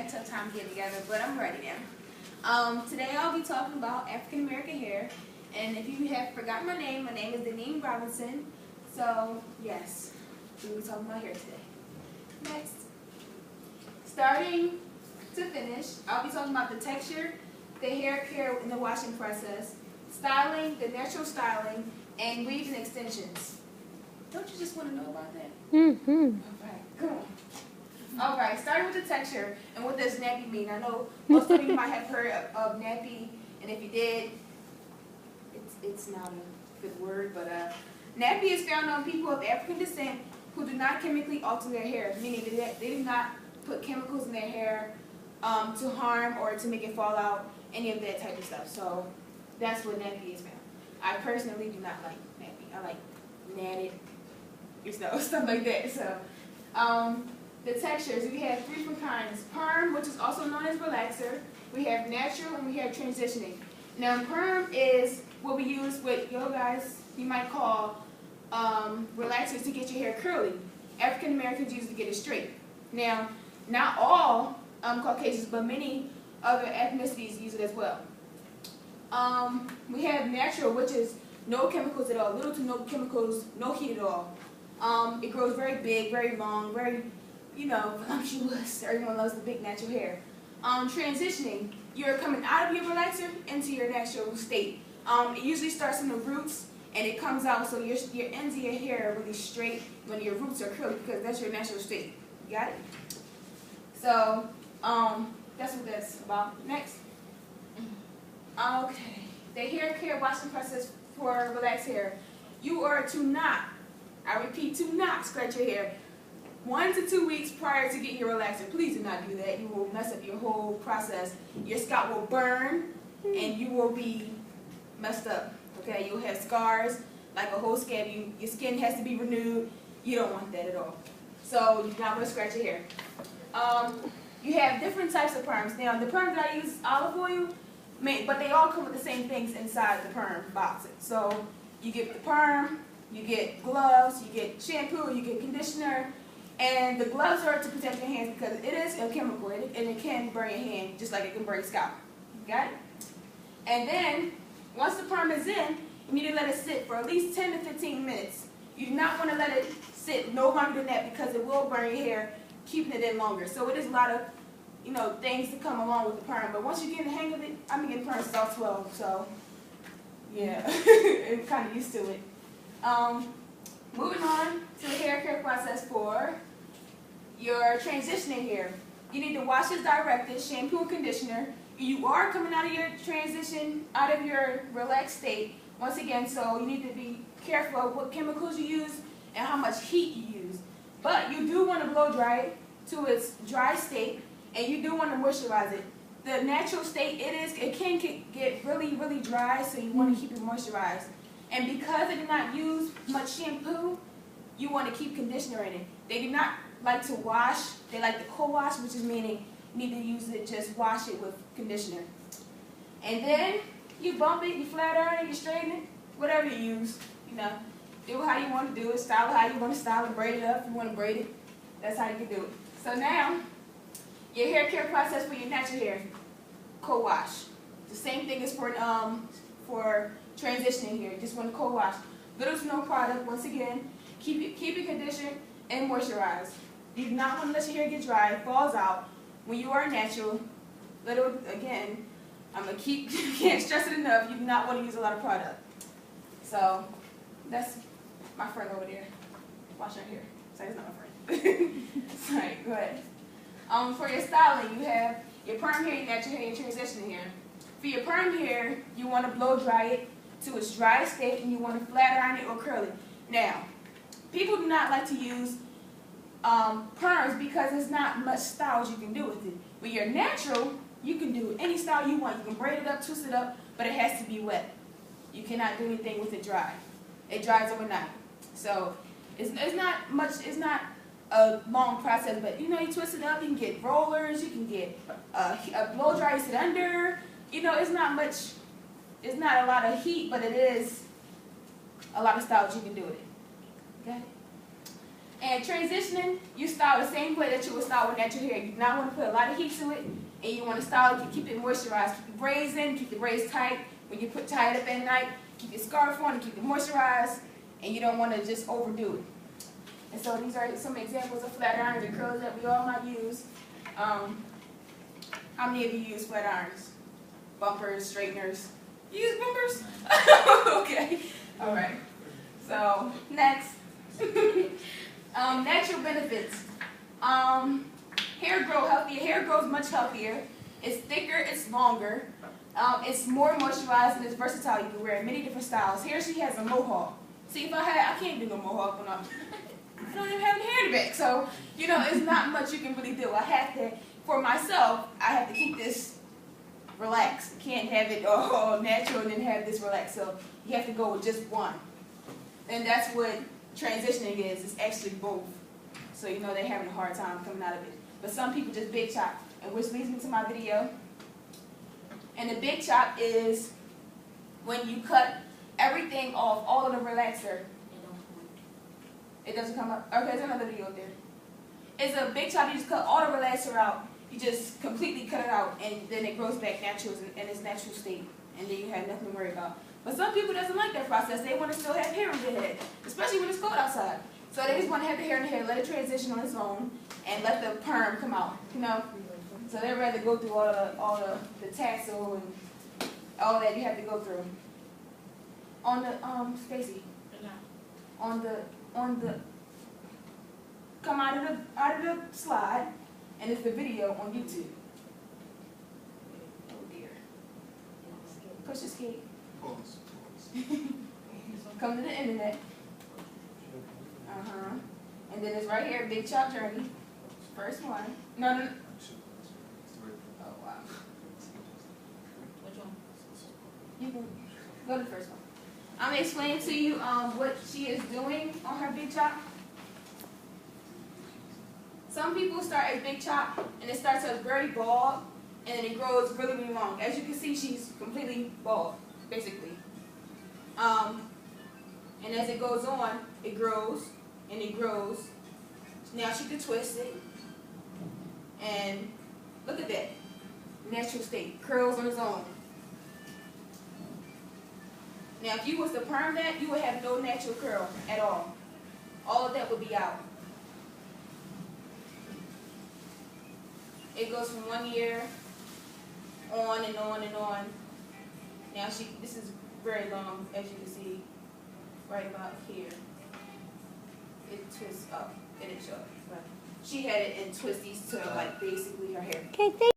had a tough time getting together, but I'm ready now. Today I'll be talking about African American hair, and if you have forgotten my name is Deneen Robinson. So yes, we'll be talking about hair today. Next, starting to finish, I'll be talking about the texture, the hair care in the washing process, styling, the natural styling, and weaves and extensions. Don't you just want to know about that? Mm-hmm. Alright, come on. Alright, starting with the texture and what does nappy mean. I know most of you might have heard of nappy, and if you did, it's not a good word, but nappy is found on people of African descent who do not chemically alter their hair, meaning they do not put chemicals in their hair to harm or to make it fall out, any of that type of stuff. So that's what nappy is found. I personally do not like nappy. I like natted, stuff like that. So the textures, we have three different kinds. Perm, which is also known as relaxer. We have natural, and we have transitioning. Now perm is what we use with you guys, you might call relaxers to get your hair curly. African Americans use it to get it straight. Now, not all Caucasians, but many other ethnicities use it as well. We have natural, which is no chemicals at all, little to no chemicals, no heat at all. It grows very big, very long, very, voluptuous. Everyone loves the big natural hair. Transitioning, you're coming out of your relaxer into your natural state. It usually starts in the roots and it comes out, so your ends of your hair are really straight when your roots are curly because that's your natural state. You got it? So that's what that's about. Next. Okay. The hair care washing process for relaxed hair. You are to not, I repeat, to not scratch your hair 1 to 2 weeks prior to getting your relaxer. Please do not do that. You will mess up your whole process. Your scalp will burn and you will be messed up. Okay, you'll have scars, like a whole scab. Your skin has to be renewed. You don't want that at all. So you do not want to scratch your hair. You have different types of perms. Now the perm that I use is olive oil, but they all come with the same things inside the perm box. So you get the perm, you get gloves, you get shampoo, you get conditioner, and the gloves are to protect your hands because it is a chemical and it can burn your hand just like it can burn your scalp. Got it? And then once the perm is in, you need to let it sit for at least 10 to 15 minutes. You do not want to let it sit no longer than that because it will burn your hair, keeping it in longer. So it is a lot of, things to come along with the perm. But once you get the hang of it, I've been getting perms since 12, so yeah, I'm kind of used to it. Moving on to the hair care process for your transitioning hair. You need to wash as directed, shampoo and conditioner. You are coming out of your transition, out of your relaxed state, once again, so you need to be careful of what chemicals you use and how much heat you use. But you do want to blow dry it to its dry state, and you do want to moisturize it. The natural state, it can get really, really dry, so you want to keep it moisturized. And because they do not use much shampoo, you want to keep conditioner in it. They do not like to wash, they like to co-wash, which is meaning you need to use it, just wash it with conditioner. And then you bump it, you flat iron it, you straighten it, whatever you use, do it how you want to do it, style it how you want to style it, braid it up if you want to braid it. That's how you can do it. So now, your hair care process for your natural hair, co-wash. The same thing as for transitioning here. Just want to co-wash. Little to no product. Once again, keep it conditioned and moisturized. You do not want to let your hair get dry. It falls out. When you are natural, again, I'm gonna can't stress it enough. You do not want to use a lot of product. So that's my friend over there. Wash her hair. Sorry, it's not my friend. Sorry, go ahead. For your styling, you have your perm hair, your natural hair, your transitioning hair. For your perm hair, you want to blow dry it to its dry state, and you want to flat iron it or curl it. Now, people do not like to use perms because there's not much styles you can do with it. When you're natural, you can do any style you want. You can braid it up, twist it up, but it has to be wet. You cannot do anything with it dry. It dries overnight. So it's not a long process, but you twist it up, you can get rollers, you can get a blow dry, you sit under. It's not a lot of heat, but it is a lot of styles you can do with it. Got it? And transitioning, you style the same way that you would style with natural hair. You do not want to put a lot of heat to it, and you want to style it, keep it moisturized. Keep the braids in, keep the braids tight. When you tie it up at night, keep your scarf on and keep it moisturized, and you don't want to just overdo it. And so these are some examples of flat irons and curls that we all might use. How many of you use flat irons? Bumpers, straighteners? You use bumpers? Okay. All right. So next, natural benefits. Hair grow healthier. Hair grows much healthier. It's thicker. It's longer. It's more moisturized and it's versatile. You can wear it in many different styles. Here she has a mohawk. See, if I can't do no mohawk when I don't even have any hair in the back. So, you know, it's not much you can really do. I have to, for myself, I have to keep this relaxed. You can't have it all natural and then have this relaxed. So you have to go with just one. And that's what transitioning is. It's actually both. So, you know, they're having a hard time coming out of it. But some people just big chop. And which leads me to my video. And the big chop is when you cut everything off, all of the relaxer. It doesn't come up? Okay, there's another video there. It's a big chop. You just cut all the relaxer out. You just completely cut it out, and then it grows back natural in its natural state. And then you have nothing to worry about. But some people doesn't like that process. They want to still have hair in their head, especially when it's cold outside. So they just want to have the hair in their head, let it transition on its own, and let the perm come out, you know? So they'd rather go through all the tassel and all that you have to go through. On the Stacy, on the come out of the slide, and it's the video on YouTube. Oh dear. Push the skate. Pause. Come to the internet. And then it's right here, Big Chop Journey. First one. No. Oh wow. Which one? You can go to the first one. I'm gonna explain to you what she is doing on her big chop. Some people start as big chop and it starts as very bald and then it grows really, really long. As you can see, she's completely bald, basically. And as it goes on, it grows and it grows. Now she can twist it. And look at that. Natural state. Curls on its own. Now if you was to perm that, you would have no natural curl at all. All of that would be out. It goes from 1 year on and on and on. Now this is very long, as you can see, right about here. It twists up, and it shows. But she had it in twisties to like basically her hair.